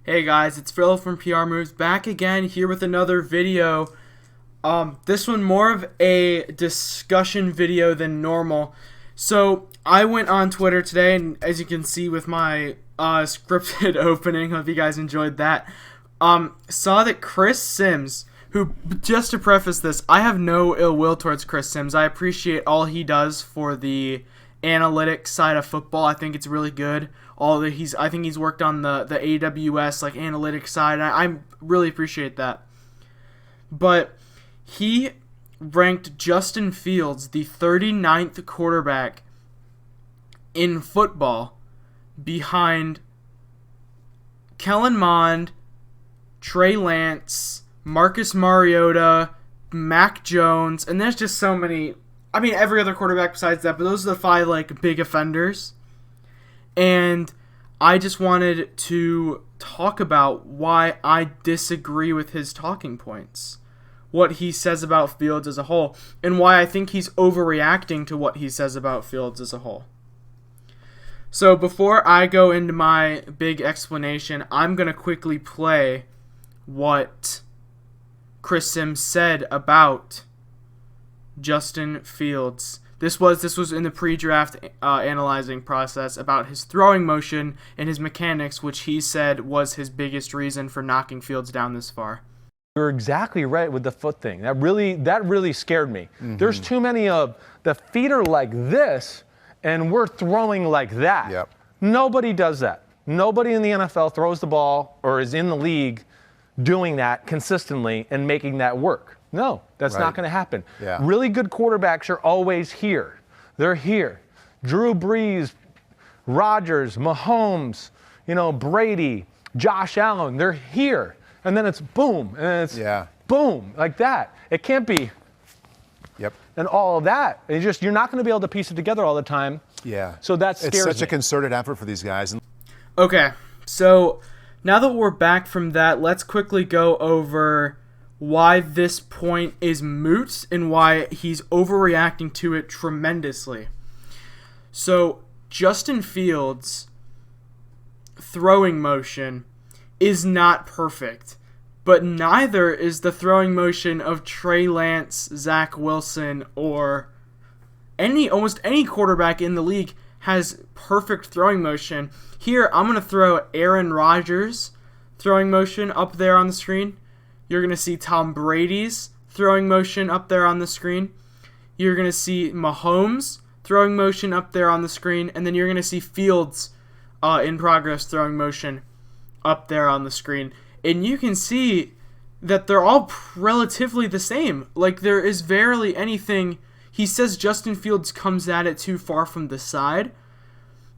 Hey guys, it's Phil from PR Moves back again here with another video. This one more of a discussion video than normal. So I went on Twitter today, and as you can see with my scripted opening, hope you guys enjoyed that. Saw that Chris Sims, who, just to preface this, I have no ill will towards Chris Sims. I appreciate all he does for the analytics side of football. I think it's really good. I think he's worked on the AWS like analytics side. I really appreciate that. But he ranked Justin Fields the 39th quarterback in football behind Kellen Mond, Trey Lance, Marcus Mariota, Mac Jones, and there's just so many. I mean, every other quarterback besides that, but those are the five like big offenders. And I just wanted to talk about why I disagree with his talking points, what he says about Fields as a whole, and why I think he's overreacting to what he says about Fields as a whole. So before I go into my big explanation, I'm going to quickly play what Chris Sims said about Justin Fields. This was in the pre-draft analyzing process about his throwing motion and his mechanics, which he said was his biggest reason for knocking Fields down this far. You're exactly right with the foot thing. That really scared me. Mm-hmm. There's too many of the feet are like this, and we're throwing like that. Yep. Nobody does that. Nobody in the NFL throws the ball or is in the league doing that consistently and making that work. No, that's not going to happen. Yeah. Really good quarterbacks are always here. They're here. Drew Brees, Rodgers, Mahomes, Brady, Josh Allen, they're here. And then it's boom, and it's boom, like that. It can't be. Yep. And all of that. You're not going to be able to piece it together all the time. Yeah. So that scares me. It's such a concerted effort for these guys. Okay, so now that we're back from that, let's quickly go over why this point is moot and why he's overreacting to it tremendously. So Justin Fields' throwing motion is not perfect, but neither is the throwing motion of Trey Lance, Zach Wilson, or almost any quarterback in the league has perfect throwing motion. Here, I'm going to throw Aaron Rodgers' throwing motion up there on the screen. You're going to see Tom Brady's throwing motion up there on the screen. You're going to see Mahomes' throwing motion up there on the screen. And then you're going to see Fields' in progress throwing motion up there on the screen. And you can see that they're all relatively the same. Like, there is barely anything. He says Justin Fields comes at it too far from the side.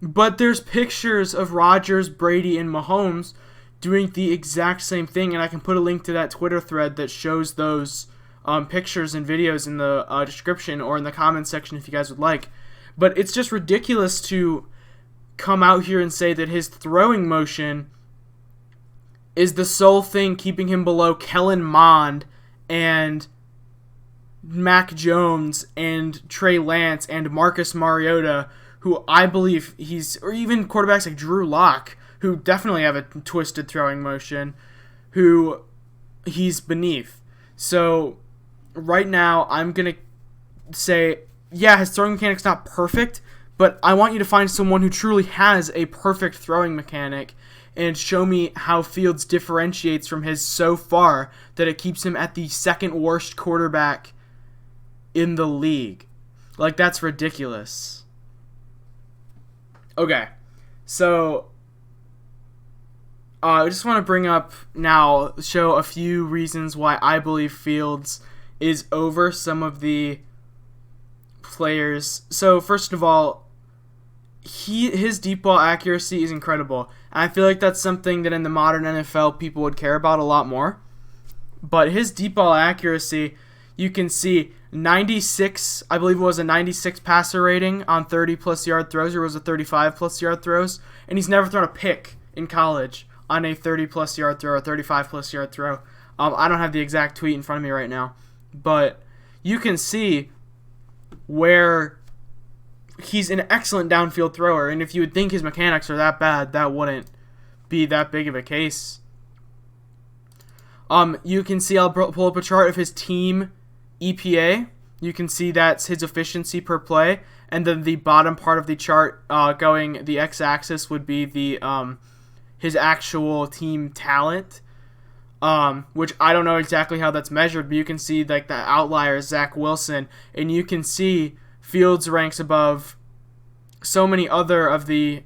But there's pictures of Rodgers, Brady, and Mahomes doing the exact same thing, and I can put a link to that Twitter thread that shows those pictures and videos in the description or in the comments section if you guys would like. But it's just ridiculous to come out here and say that his throwing motion is the sole thing keeping him below Kellen Mond and Mac Jones and Trey Lance and Marcus Mariota, who I believe or even quarterbacks like Drew Lock, who definitely have a twisted throwing motion, who he's beneath. So right now I'm going to say, yeah, his throwing mechanic's not perfect, but I want you to find someone who truly has a perfect throwing mechanic and show me how Fields differentiates from his so far that it keeps him at the second worst quarterback in the league. Like, that's ridiculous. Okay, so I just want to bring up now, show a few reasons why I believe Fields is over some of the players. So first of all, his deep ball accuracy is incredible. And I feel like that's something that in the modern NFL people would care about a lot more. But his deep ball accuracy, you can see 96, I believe it was a 96 passer rating on 30-plus yard throws, or was it 35-plus yard throws. And he's never thrown a pick in college on a 30-plus yard throw or 35-plus yard throw. I don't have the exact tweet in front of me right now. But you can see where he's an excellent downfield thrower, and if you would think his mechanics are that bad, that wouldn't be that big of a case. You can see, I'll pull up a chart of his team EPA. You can see that's his efficiency per play, and then the bottom part of the chart, going the x-axis, would be the his actual team talent, which I don't know exactly how that's measured, but you can see like the outlier is Zach Wilson, and you can see Fields ranks above so many other of the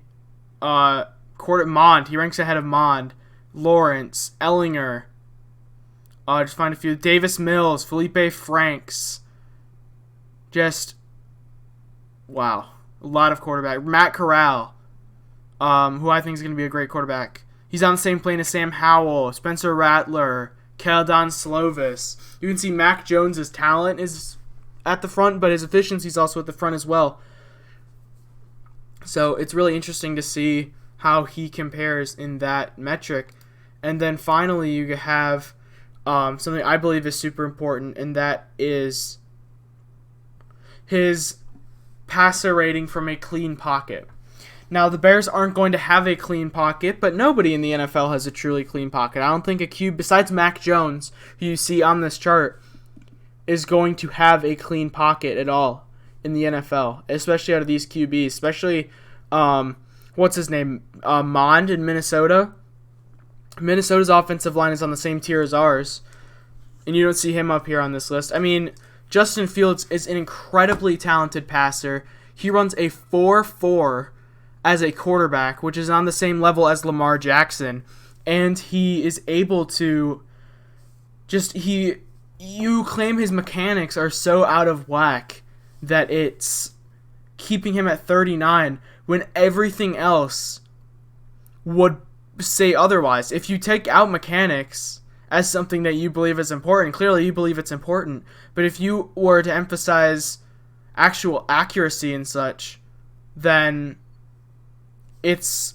Mond. He ranks ahead of Mond, Lawrence, Ellinger. Just find a few. Davis Mills, Felipe Franks. Just, wow. A lot of quarterback. Matt Corral, who I think is going to be a great quarterback. He's on the same plane as Sam Howell, Spencer Rattler, Keldon Slovis. You can see Mac Jones' talent is at the front, but his efficiency is also at the front as well. So it's really interesting to see how he compares in that metric. And then finally you have something I believe is super important, and that is his passer rating from a clean pocket. Now, the Bears aren't going to have a clean pocket, but nobody in the NFL has a truly clean pocket. I don't think a QB, besides Mac Jones, who you see on this chart, is going to have a clean pocket at all in the NFL, especially out of these QBs, especially, what's his name, Mond in Minnesota. Minnesota's offensive line is on the same tier as ours, and you don't see him up here on this list. I mean, Justin Fields is an incredibly talented passer. He runs a 4.4 as a quarterback, which is on the same level as Lamar Jackson, and he is able to you claim his mechanics are so out of whack that it's keeping him at 39 when everything else would say otherwise. If you take out mechanics as something that you believe is important, clearly you believe it's important, but if you were to emphasize actual accuracy and such, then it's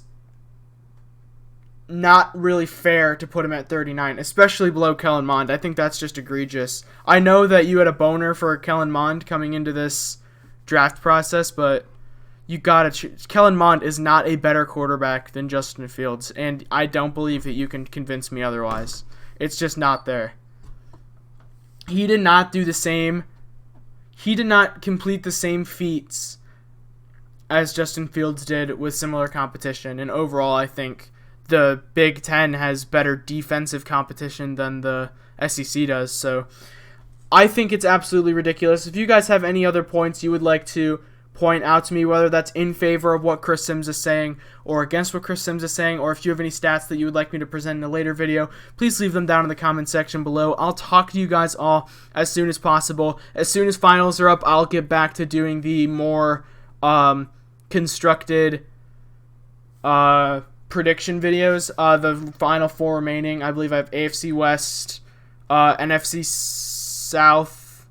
not really fair to put him at 39, especially below Kellen Mond. I think that's just egregious. I know that you had a boner for Kellen Mond coming into this draft process, but you gotta Kellen Mond is not a better quarterback than Justin Fields, and I don't believe that you can convince me otherwise. It's just not there. He did not do the same. He did not complete the same feats as Justin Fields did with similar competition, and overall I think the Big Ten has better defensive competition than the SEC does, so I think it's absolutely ridiculous. If you guys have any other points you would like to point out to me, whether that's in favor of what Chris Sims is saying or against what Chris Sims is saying, or if you have any stats that you would like me to present in a later video, please leave them down in the comment section below. I'll talk to you guys all as soon as possible. As soon as finals are up, I'll get back to doing the more constructed prediction videos. The final four remaining, I believe I have AFC West, NFC South,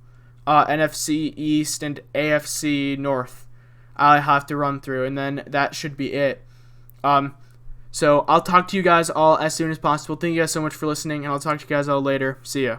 NFC East, and AFC North. I'll have to run through, and then that should be it. So I'll talk to you guys all as soon as possible. Thank you guys so much for listening, and I'll talk to you guys all later. See ya.